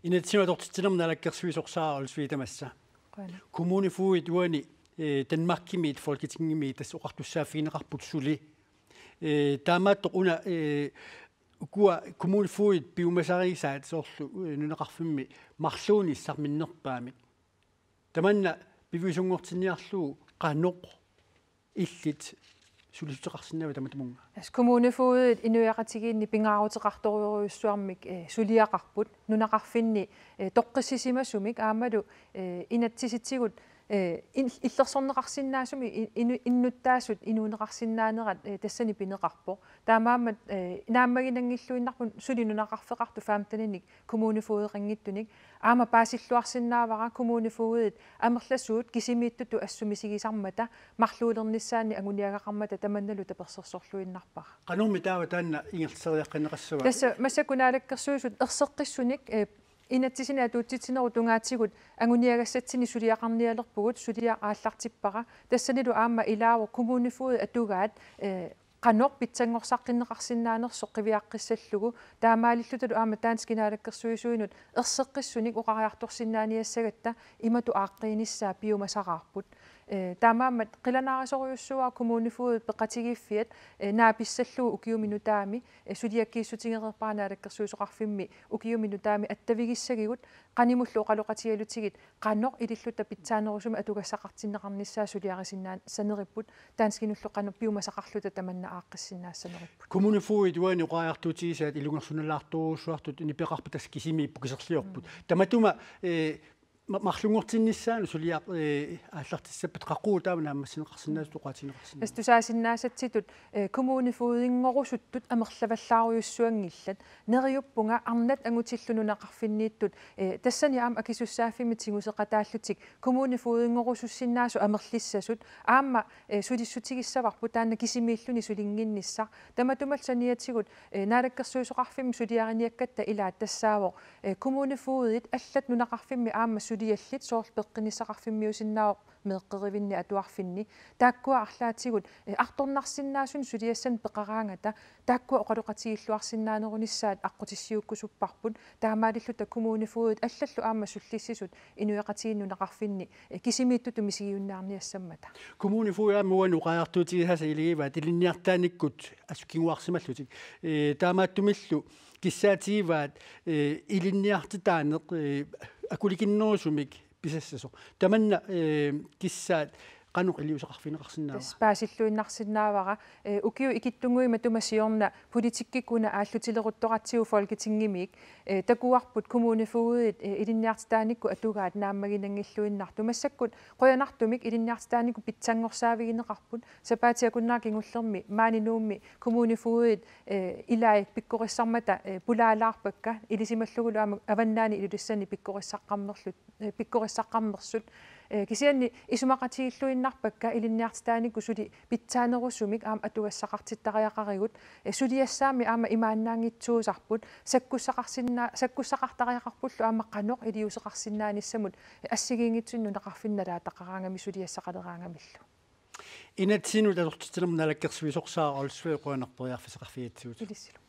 Inatsinua tortitsinam nalakkersuisorsaarulsuitamassa. Kommunefuit uani Danmarkimiit folketingimiit tassoqartussaafiineqarput suli. Taamaattoq una ukua kommunefuit piumasarisaat soorlu nuneqarfimmi marluunissarminnerpaamik. Tamanna pivisungortinniarluu qanoq illit sulisutеқарсинава таматумунга. Kommunefuudet inuaqatigiinni pingaarutiqartoriuruissuarmik suliaqarput nunaqarfinni toqqissisimasumik aamalu inatsisitigut иллерсорнеқарсинаасуми иннуттаасут инуунеқарсинааnerat тассани пинеқарпо таамаамат нааммагинангиллуиннарпун сулинунақарфеқарту фаамтаниник kommunefuudeqanngittunik аама паасиллуарсинаавара kommunefuudet амерласуут кисимииттуту ассумисигисармата марлуулернissaани агуниагақармата таманналу таперсерсорлуиннарпара qanummi taava taanna ingерлсериаққинеқассава тасса массакунаалаккерсуисут ерсеққиссуник inatsisina tuutsitsineru tungaatigut anguniagassatini suliaqarnialerpugut sulia ааллартиппара тассанилу аама илааво kommunefuud атугаат qanoq pitsanngorsaqqinneqarsinnaanersoq qiviaqqissallугу таамаалиллуталу аама таанскинаалаккерсуисуинут ерсеққиссуник оқариарторсинааниассагатта имату ааққииниссаа пиумасақарпут таамаамат қиланаарисориуссуаа kommunefuud пеқатигиффиат нааписсаллугу укиуминутаами сулиаккииссутингерпаанаалаккерсуисоқарфимми укиуминутаами аттавигиссагигут qaнимуллу оқалоқатигалутигит qanoq илиллута питсаанерусуми атугассақартиннеқарниссаа сулиарисиннаан санериппут таанскинуллу qanu пиумасақарлута таманна ааққиссинаассанериппут kommunefuud уани оқариартуутигисаат илунгерсуналаартуурусуартут инипеқарпа тас кисимииппу кисерлиорпут таматума марлунгортиннissaanu suliaq ааллартиссаппат qaqquutaama нааммассинеқарсинаасу тоқаатинеқарсина астусаасиннаасатситут kommunefuudingngorussuttut амерлаваллааруйуссуангиллат нериуппунга арнат ангутиллунунеқарфиннииттут тассани аама акисуссааффими тигусеқатааллутик kommunefuudingngorussussиннаасу амерлиссасут аама сулиссутигиссаварпу таанна кисимииллуни сулингинниссар таматумалсаниатигут наалаккерсуисоқарфимми сулиариниаккатта илаат тассаавоо kommunefuudit аллат нунеқарфимми аама сулиаллит соорлпеққинissaqarfimmiusinnaaq meeqqerivinni atuarfinni taakkua arlaatigut artornarsinnaasuni suliassan peqaraangata taakkua oqaluqatigilluarsinnaanerunissaat aqqutissiukkusupparput taamaalilluta kommunefuudit allallu aama sullissisut inueqatiginnunaqarfinni kisimiittut misigiunnaarniassammata kommunefuud aammuan uqaartuutigisasa iligiva tilinniartaanikkut assukinguarsimallutik taamaattumillu kissaatigivaat ilinniartitaaneq акуликиннерусумик писассасо таманна киссаат qanu qiliuseqarfineqarsinnaawa paasillуиннарсинаавара укиу икиттунгуима тумасиорна политиккикуна ааллутилерутторатсиу folketingimik такуарпут kommunefuudit илинниартитааникку атугаат нааммагинангиллуиннарту массаккут qoyanartumik илинниартитааникку питсангорсаавигинеқарпут сапаатиакуннаа кингуллерми маанинуумми kommunefuudit илай пиккориссармата пулаалаарпакка илисималлугулу аваннаани илулиссани пиккориссаққармерсут кисианни исумақатигиллуиннарпакка илинниартитааникку сули питсаанерусумик аама атугассақартиттариақаригут сулиассаами аама имааннаангитсуусарпут саккуссақартариақарпуллу аама qanoq илиусеқарсиннааниссамут ассигиингитсиннунеқарфинналаа тақараангами сулиассақалераангамиллу инатсину талортитилерм налаккерсуисорсаа олсуи қуанарпориарфисеқарфиатсуут илиссилу